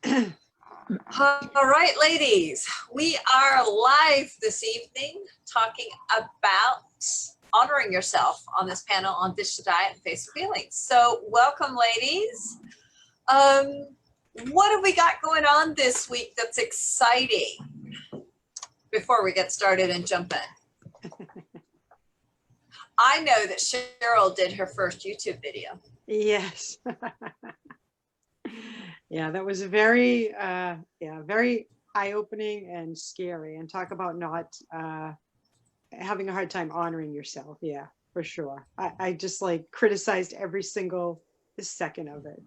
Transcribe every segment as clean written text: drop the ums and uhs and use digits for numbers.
All right, ladies, we are live this evening talking about honoring yourself on this panel on Dish to Diet and Face Your Feelings. So welcome, ladies. What have we got going on this week that's exciting before we get started and jump in? I know that Cheryl did her first YouTube video. Yes. Yeah, that was very, very eye-opening and scary. And talk about not having a hard time honoring yourself. Yeah, for sure. I just like criticized every single second of it.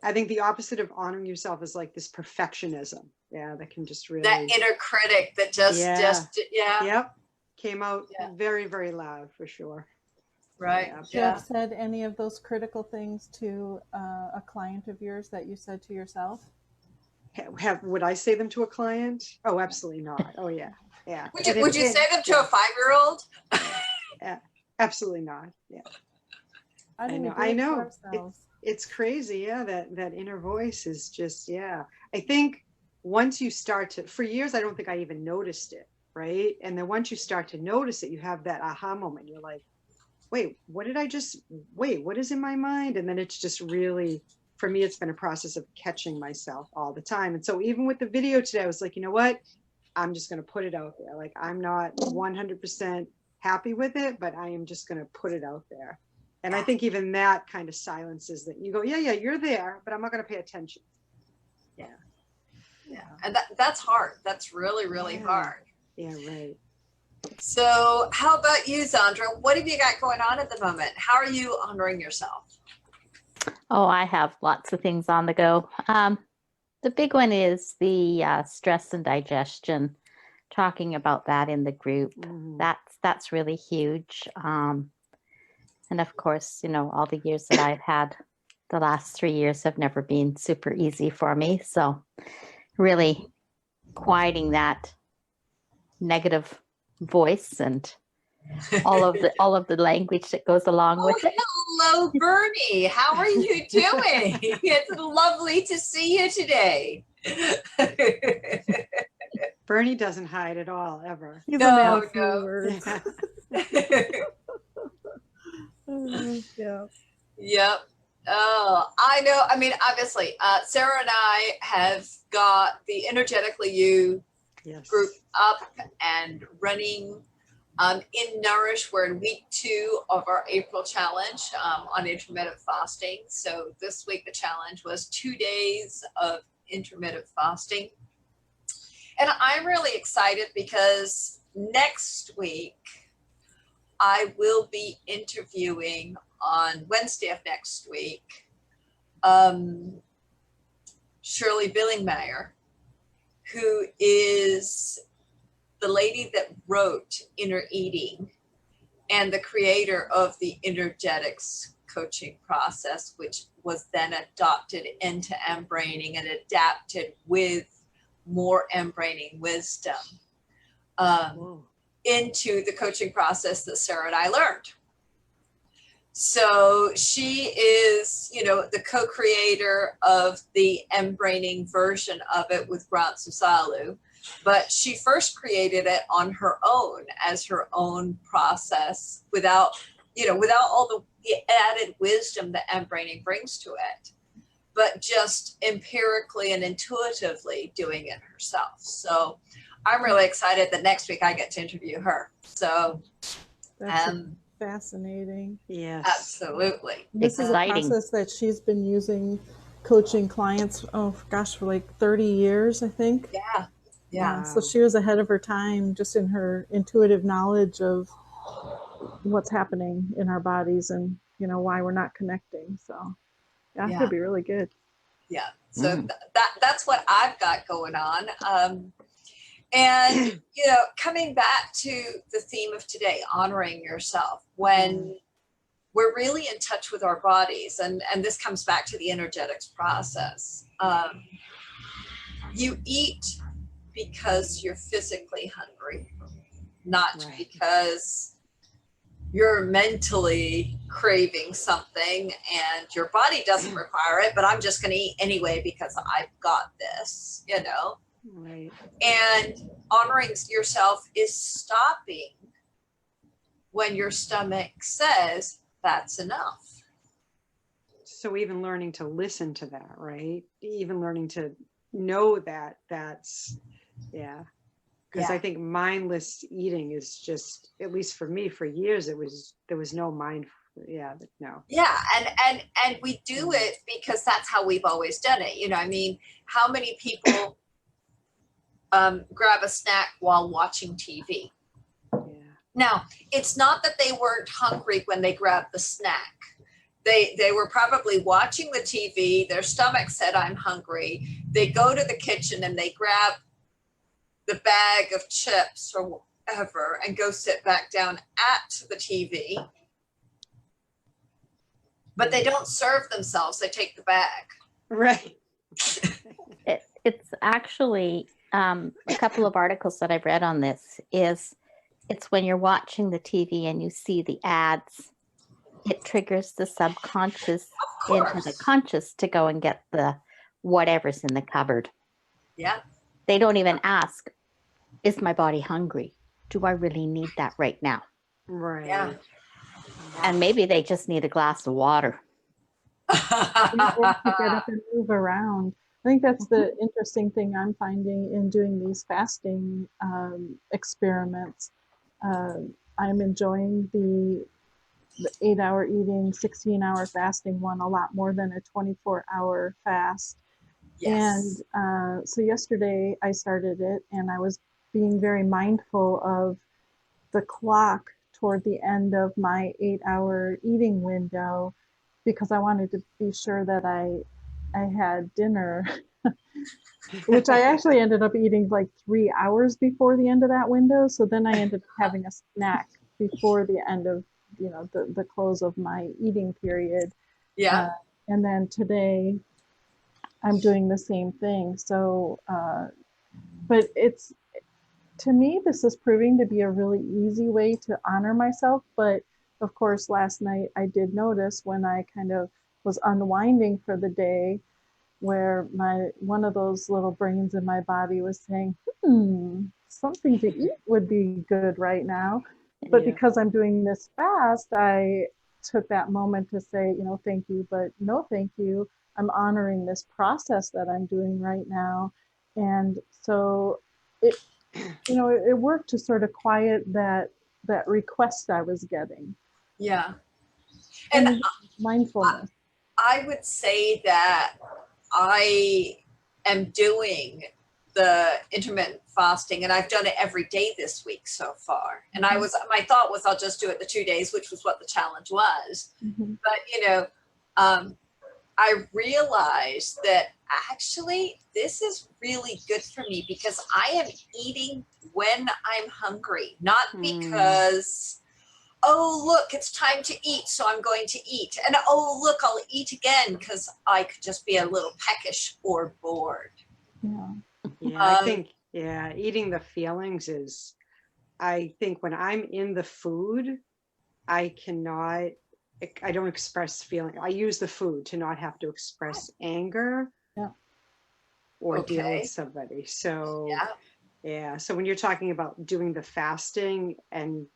I think the opposite of honoring yourself is like this perfectionism. Yeah, that can just really, that inner critic that just Yep, came out very, very loud for sure. Right. Have you ever said any of those critical things to a client of yours that you said to yourself? Would I say them to a client? Oh, absolutely not. Oh yeah. Yeah. Would you say them to a 5-year-old? Yeah, absolutely not. Yeah. I know. It's crazy. Yeah. That inner voice is just, I think once you start to, for years, I don't think I even noticed it. Right. And then once you start to notice it, you have that aha moment. You're like, wait, what is in my mind? And then it's just really, for me, it's been a process of catching myself all the time. And so even with the video today, I was like, you know what? I'm just going to put it out there. Like, I'm not 100% happy with it, but I am just going to put it out there. And I think even that kind of silences that. You go, yeah, you're there, but I'm not going to pay attention. Yeah. And that's hard. That's really, really hard. Yeah, right. So how about you, Zandra? What have you got going on at the moment? How are you honoring yourself? Oh, I have lots of things on the go. The big one is the stress and digestion, talking about that in the group. That's really huge. And of course, all the years that I've had, the last 3 years have never been super easy for me. So really quieting that negative voice and all of the language that goes along with it. Hello, Bernie. How are you doing? It's lovely to see you today. Bernie doesn't hide at all, ever. No. Yep. Oh, I know. I mean, obviously, Sarah and I have got the Energetically You group up and running. In Nourish, we're in week 2 of our April challenge on intermittent fasting. So this week the challenge was 2 days of intermittent fasting. And I'm really excited because next week I will be interviewing on Wednesday of next week Shirley Billingmeyer, who is the lady that wrote Inner Eating and the creator of the energetics coaching process, which was then adopted into M-braining and adapted with more M-braining wisdom into the coaching process that Sarah and I learned. So she is, the co-creator of the M-braining version of it with Grant Susalu. But she first created it on her own as her own process without all the added wisdom that M-braining brings to it, but just empirically and intuitively doing it herself. So I'm really excited that next week I get to interview her. So that's fascinating. Yes, absolutely. This exciting. Is a process that she's been using, coaching clients, for like 30 years, I think. Yeah. So she was ahead of her time just in her intuitive knowledge of what's happening in our bodies and, why we're not connecting. So it could be really good. Yeah. So that's what I've got going on. And, coming back to the theme of today, honoring yourself, when we're really in touch with our bodies, and this comes back to the energetics process. You eat because you're physically hungry, not because you're mentally craving something and your body doesn't require it, but I'm just going to eat anyway because I've got this, you know? Right. And honoring yourself is stopping when your stomach says that's enough. So even learning to listen to that, right? Even learning to know that that's, yeah. Because I think mindless eating is just, at least for me, for years, there was no mind. No. Yeah, and we do it because that's how we've always done it. You know, I mean, how many people grab a snack while watching TV? Yeah. Now, it's not that they weren't hungry when they grabbed the snack. They were probably watching the TV, their stomach said, I'm hungry. They go to the kitchen and they grab the bag of chips or whatever and go sit back down at the TV. But they don't serve themselves, they take the bag. Right. It's actually a couple of articles that I've read on this is it's when you're watching the TV and you see the ads, it triggers the subconscious into the conscious to go and get the whatever's in the cupboard. Yeah. They don't even ask, is my body hungry? Do I really need that right now? Right. Yeah. And maybe they just need a glass of water. To get up and move around. I think that's the interesting thing I'm finding in doing these fasting experiments. I'm enjoying the 8-hour eating, 16-hour fasting one a lot more than a 24-hour fast. Yes. And so yesterday I started it, and I was being very mindful of the clock toward the end of my 8-hour eating window, because I wanted to be sure that I had dinner, which I actually ended up eating like 3 hours before the end of that window. So then I ended up having a snack before the end of, the close of my eating period. Yeah. And then today I'm doing the same thing. So, but to me, this is proving to be a really easy way to honor myself. But of course, last night I did notice when I kind of was unwinding for the day, where one of those little brains in my body was saying, something to eat would be good right now. But because I'm doing this fast, I took that moment to say, thank you, but no thank you. I'm honoring this process that I'm doing right now. And so it worked to sort of quiet that request I was getting. Yeah. And mindfulness. I would say that I am doing the intermittent fasting, and I've done it every day this week so far. And my thought was I'll just do it the 2 days, which was what the challenge was. Mm-hmm. But, I realized that actually this is really good for me because I am eating when I'm hungry, not because, oh, look, it's time to eat, so I'm going to eat. And oh, look, I'll eat again because I could just be a little peckish or bored. Yeah. Yeah, I think, eating the feelings is, I think when I'm in the food, I don't express feeling. I use the food to not have to express anger or deal with somebody. So, so when you're talking about doing the fasting, and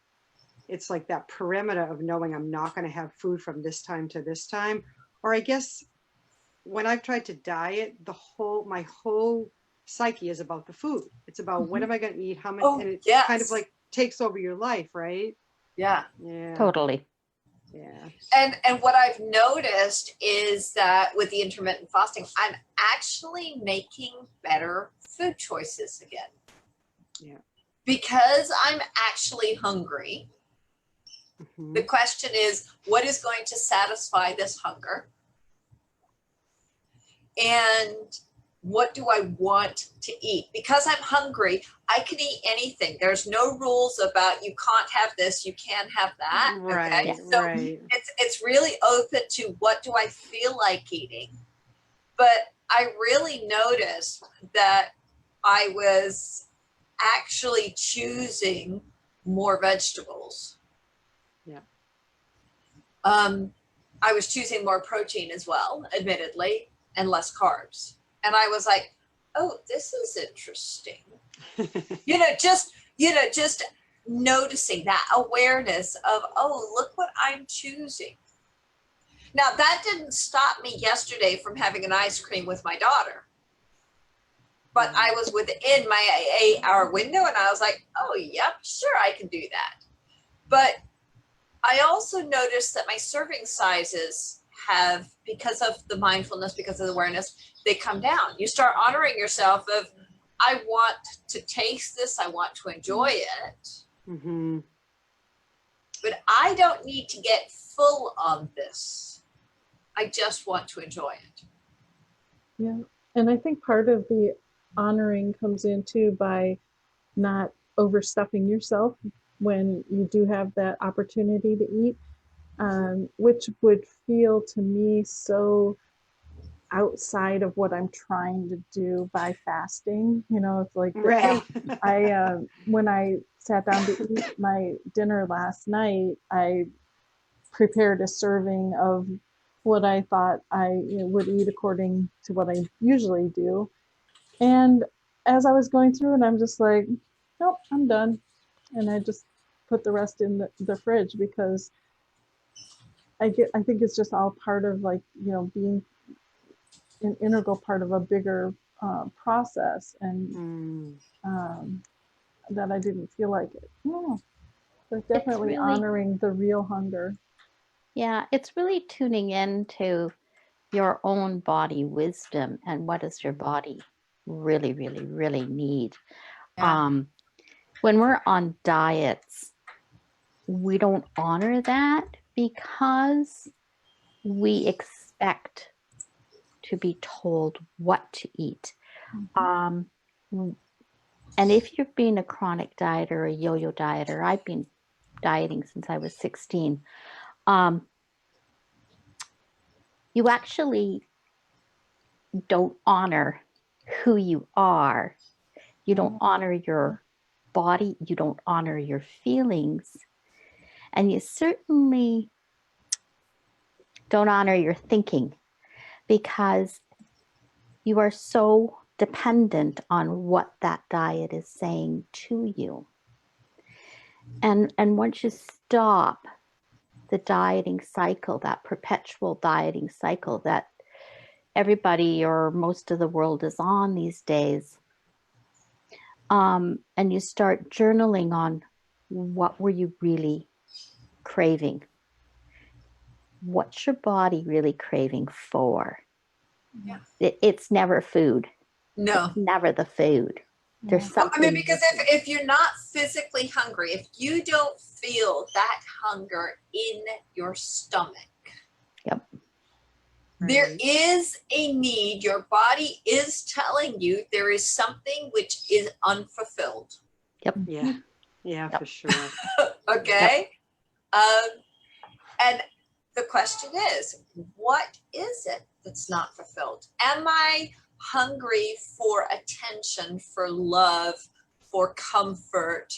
it's like that perimeter of knowing I'm not going to have food from this time to this time, or I guess when I've tried to diet, my whole psyche is about the food. It's about what am I going to eat, how much, and it kind of like takes over your life, right? Yeah. Yeah. Totally. Yeah. And what I've noticed is that with the intermittent fasting, I'm actually making better food choices again. Yeah. Because I'm actually hungry. Mm-hmm. The question is, what is going to satisfy this hunger? And what do I want to eat? Because I'm hungry, I can eat anything. There's no rules about you can't have this, you can't have that. Right. Okay? So right. it's really open to what do I feel like eating. But I really noticed that I was actually choosing more vegetables. Yeah. I was choosing more protein as well, admittedly, and less carbs. And I was like, oh, this is interesting. Just noticing that awareness of, oh, look what I'm choosing. Now, that didn't stop me yesterday from having an ice cream with my daughter. But I was within my 8-hour window, and I was like, oh, yep, sure, I can do that. But I also noticed that my serving sizes have, because of the mindfulness, because of the awareness, they come down. You start honoring yourself of, I want to taste this, I want to enjoy it. Mm-hmm. But I don't need to get full of this. I just want to enjoy it. Yeah. And I think part of the honoring comes into by not overstuffing yourself when you do have that opportunity to eat, which would feel to me so outside of what I'm trying to do by fasting. It's like, Right. when I sat down to eat my dinner last night, I prepared a serving of what I thought I would eat according to what I usually do. And as I was going through it, I'm just like, nope, I'm done. And I just put the rest in the fridge, because I think it's just all part of, like, being an integral part of a bigger process, and that I didn't feel like it. Yeah, but definitely honoring the real hunger. Yeah, it's really tuning into your own body wisdom and what does your body really, really, really need. Yeah. When we're on diets, we don't honor that because we expect to be told what to eat. And if you've been a chronic dieter or a yo-yo dieter, I've been dieting since I was 16. You actually don't honor who you are. You don't honor your body. You don't honor your feelings. And you certainly don't honor your thinking, because you are so dependent on what that diet is saying to you. And once you stop the dieting cycle, that perpetual dieting cycle that everybody or most of the world is on these days, and you start journaling on what were you really craving? What's your body really craving for? Yeah. It's never food. No. It's never the food. There's something. Because if you're not physically hungry, if you don't feel that hunger in your stomach, Yep. There is a need. Your body is telling you there is something which is unfulfilled. Yep. Yeah. Yeah, yep. For sure. Okay. Yep. And the question is, what is it that's not fulfilled? Am I hungry for attention, for love, for comfort,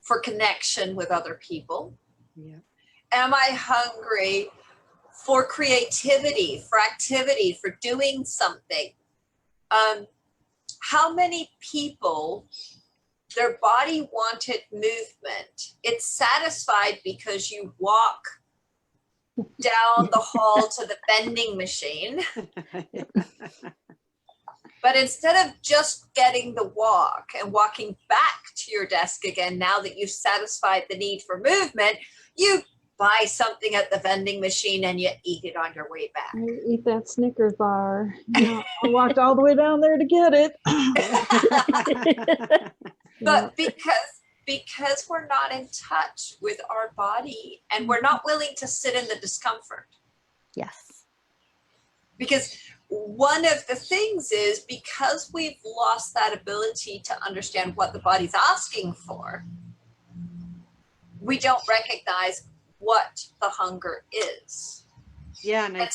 for connection with other people? Yeah. Am I hungry for creativity, for activity, for doing something? How many people, their body wanted movement? It's satisfied because you walk down the hall to the vending machine. But instead of just getting the walk and walking back to your desk again, now that you've satisfied the need for movement, you buy something at the vending machine and you eat it on your way back. I eat that Snickers bar. I walked all the way down there to get it. But because we're not in touch with our body and we're not willing to sit in the discomfort. Yes. Because one of the things is, because we've lost that ability to understand what the body's asking for, we don't recognize what the hunger is. Yeah, and I'm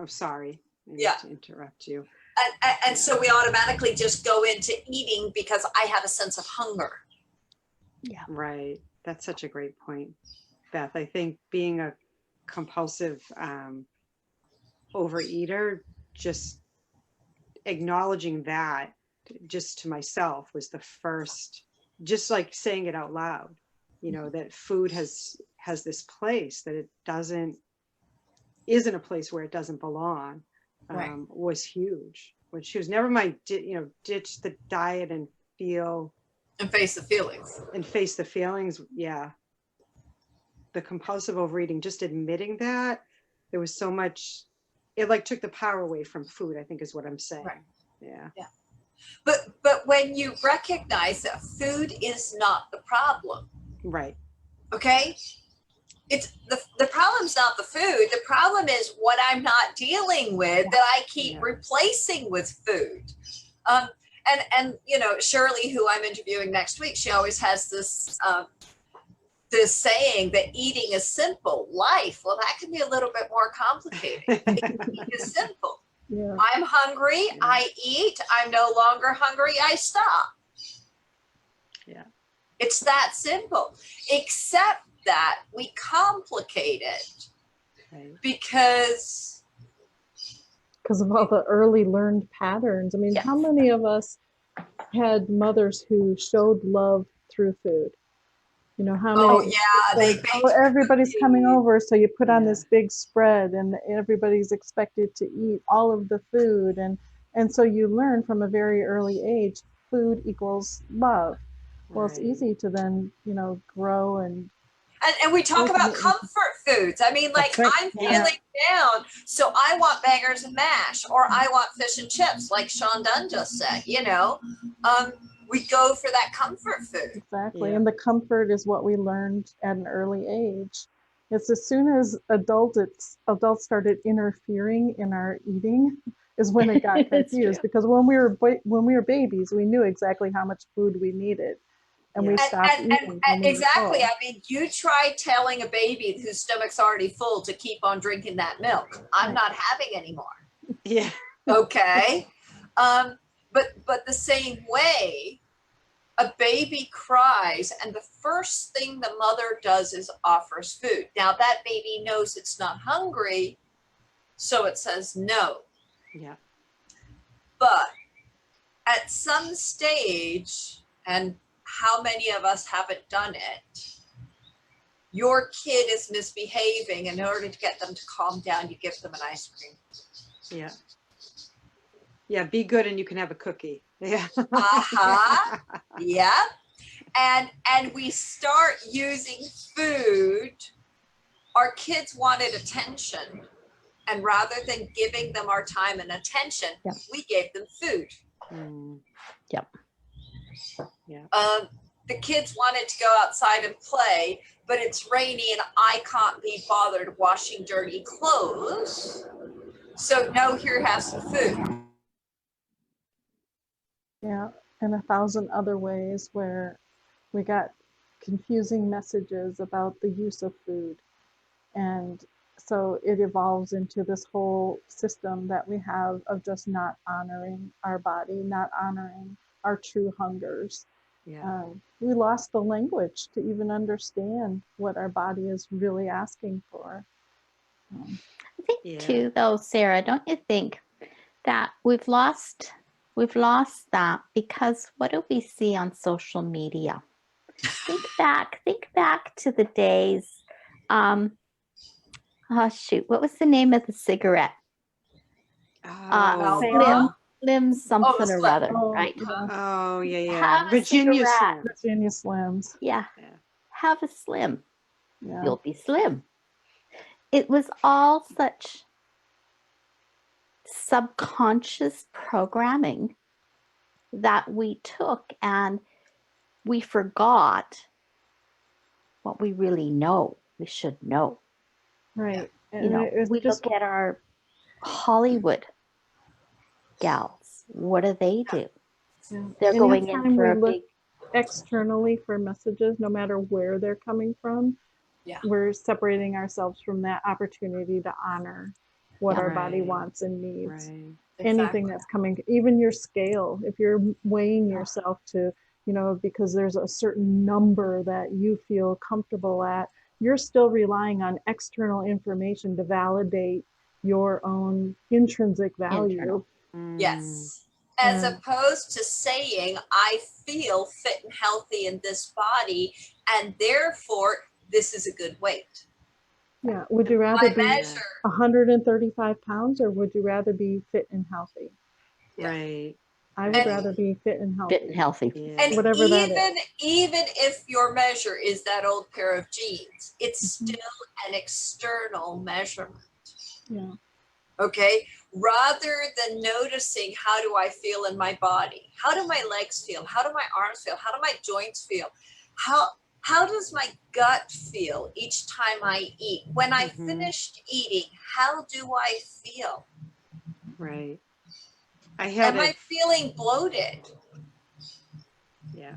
sorry. I need to interrupt you. And so we automatically just go into eating because I have a sense of hunger. Yeah. Right. That's such a great point, Beth. I think being a compulsive overeater, just acknowledging that just to myself was the first, just like saying it out loud, you know, that food has this place, that it isn't a place where it doesn't belong, was huge. When she was, never mind, ditch the diet and face the feelings. Yeah. The compulsive overeating, just admitting that, there was so much, it like took the power away from food, I think is what I'm saying. Right. Yeah. But when you recognize that food is not the problem, right? Okay, it's the problem's not the food. The problem is what I'm not dealing with that I keep replacing with food. And you know, Shirley, who I'm interviewing next week, she always has this this saying that eating is simple. Life, well, that can be a little bit more complicated. Eating is simple. Yeah. I'm hungry, I eat. I'm no longer hungry, I stop. Yeah. It's that simple. Except that we complicate it because of all the early learned patterns. I mean, how many of us had mothers who showed love through food? You know, how many? Everybody's coming over, so you put on this big spread, and everybody's expected to eat all of the food, and so you learn from a very early age, food equals love. Well, it's easy to then, you know, grow and we talk about comfort foods. I mean, like, I'm feeling down, so I want bangers and mash, or I want fish and chips, like Sean Dunn just said, you know. We go for that comfort food. Exactly. And the comfort is what we learned at an early age. It's as soon as adults started interfering in our eating is when it got confused. Because when we were babies, we knew exactly how much food we needed. And we stopped eating. Exactly. I mean, you try telling a baby whose stomach's already full to keep on drinking that milk. I'm not having any more. Yeah. Okay. But the same way, a baby cries, and the first thing the mother does is offers food. Now that baby knows it's not hungry, so it says no. Yeah. But at some stage, and how many of us haven't done it, your kid is misbehaving, and in order to get them to calm down, you give them an ice cream. Yeah. Yeah, be good and you can have a cookie. Yeah. Yeah. And we start using food. Our kids wanted attention, and rather than giving them our time and attention, we gave them food. Yep. Yeah. The kids wanted to go outside and play, but it's rainy and I can't be bothered washing dirty clothes. So no, here, have some food. Yeah, and 1,000 other ways where we got confusing messages about the use of food. And so it evolves into this whole system that we have of just not honoring our body, not honoring our true hungers. Yeah. We lost the language to even understand what our body is really asking for. I think too, though, Sarah, don't you think that we've lost that because what do we see on social media? Think back to the days. Oh shoot, what was the name of the cigarette? Slim something or other, right? Oh yeah. Virginia Slims. Yeah. Have a Slim. Yeah. You'll be slim. It was all such subconscious programming that we took, and we forgot what we really know. We should know. Right. You know, we look at our Hollywood gals. What do they do? Yeah. They're going in for a big externally for messages, no matter where they're coming from. Yeah. We're separating ourselves from that opportunity to honor what our body wants and needs. Right. Anything that's coming, even your scale, if you're weighing yourself to, you know, because there's a certain number that you feel comfortable at, you're still relying on external information to validate your own intrinsic value. Internal. Yes. As opposed to saying, I feel fit and healthy in this body, and therefore this is a good weight. Yeah. Would you rather My be measure. 135 pounds, or would you rather be fit and healthy? Yeah. Right. I would rather be fit and healthy. Fit and healthy. Yeah. And Whatever that is. even if your measure is that old pair of jeans, it's still an external measurement. Yeah. Okay. Rather than noticing, how do I feel in my body? How do my legs feel? How do my arms feel? How do my joints feel? How does my gut feel each time I eat? When I finished eating, how do I feel? Right. Am I feeling bloated? Yeah.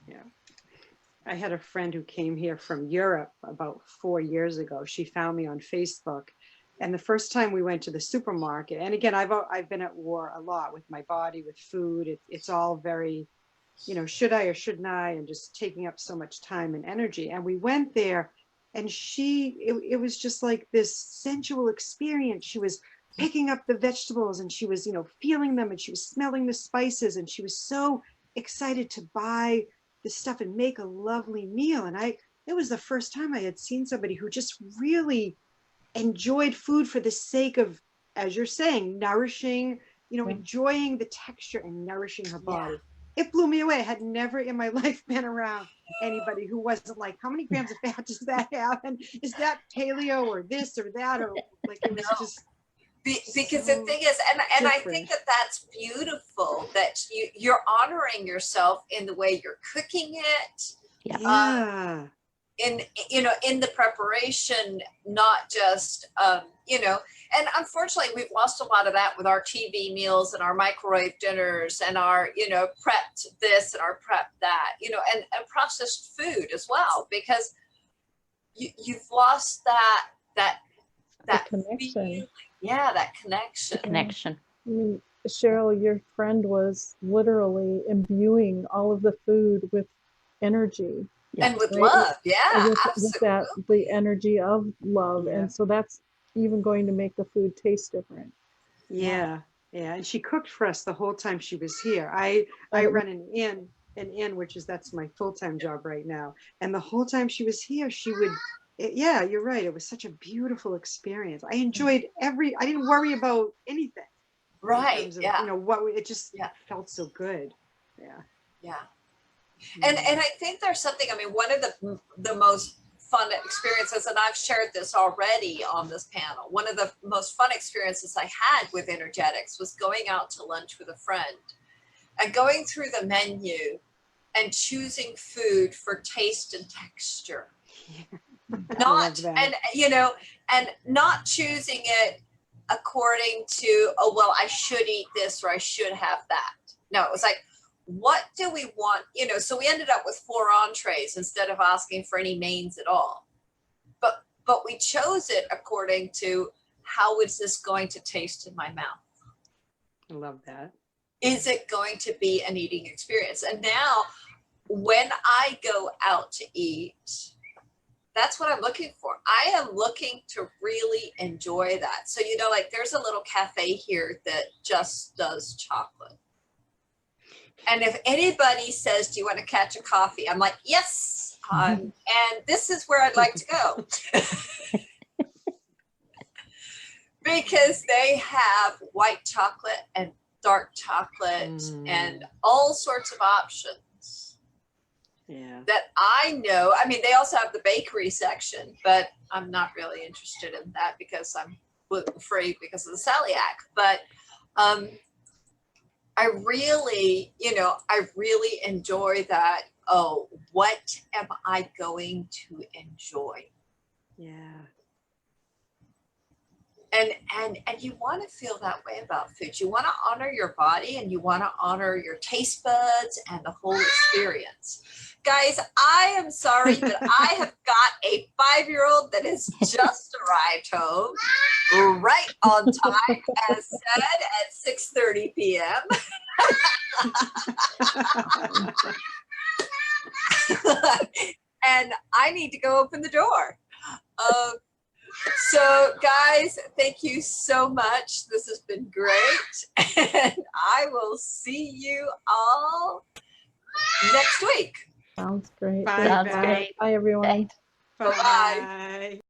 Yeah. I had a friend who came here from Europe about 4 years ago. She found me on Facebook. And the first time we went to the supermarket, and again, I've been at war a lot with my body, with food. It's all very, should I or shouldn't I, and just taking up so much time and energy. And we went there, and it was just like this sensual experience. She was picking up the vegetables, and she was, feeling them, and she was smelling the spices, and she was so excited to buy this stuff and make a lovely meal. And it was the first time I had seen somebody who just really enjoyed food for the sake of, as you're saying, nourishing, enjoying the texture and nourishing her body. It blew me away. I had never in my life been around anybody who wasn't like, how many grams of fat does that have? And is that paleo or this or that? Or like, it was just. Because the thing is, and I think that's beautiful, that you're honoring yourself in the way you're cooking it. Yeah. In the preparation, not just, and unfortunately we've lost a lot of that with our TV meals and our microwave dinners and our, prepped this and our prepped that, and processed food as well, because you've lost that connection. feeling. Yeah, that connection. Connection. I mean, Cheryl, your friend was literally imbuing all of the food with energy. And with love, absolutely. With that, the energy of love. Yeah. And so that's even going to make the food taste different. Yeah. And she cooked for us the whole time she was here. I run an inn, that's my full-time job right now. And the whole time she was here, she would, you're right. It was such a beautiful experience. I enjoyed I didn't worry about anything. Right. In terms of, Yeah. it just felt so good. Yeah. Yeah. And I think there's something, one of the most fun experiences, and I've shared this already on this panel, one of the most fun experiences I had with energetics was going out to lunch with a friend and going through the menu and choosing food for taste and texture. Not, and not choosing it according to, oh, well, I should eat this or I should have that. No, it was like, what do we want? So we ended up with 4 entrees instead of asking for any mains at all. But we chose it according to, how is this going to taste in my mouth? I love that. Is it going to be an eating experience? And now when I go out to eat, that's what I'm looking for. I am looking to really enjoy that. So, like there's a little cafe here that just does chocolate. And if anybody says, do you want to catch a coffee? I'm like, yes. And this is where I'd like to go. Because they have white chocolate and dark chocolate and all sorts of options. Yeah. That I know. They also have the bakery section, but I'm not really interested in that because I'm gluten-free because of the celiac. But I really enjoy that. Oh, what am I going to enjoy? Yeah. And you want to feel that way about food. You want to honor your body and you want to honor your taste buds and the whole experience. Guys, I am sorry, but I have got a 5-year-old that has just arrived home right on time, as said, at 6:30 p.m. and I need to go open the door. So guys, thank you so much. This has been great. And I will see you all next week. Sounds great. Bye, Thanks, Beth. Beth. Bye, everyone. Bye-bye. Bye.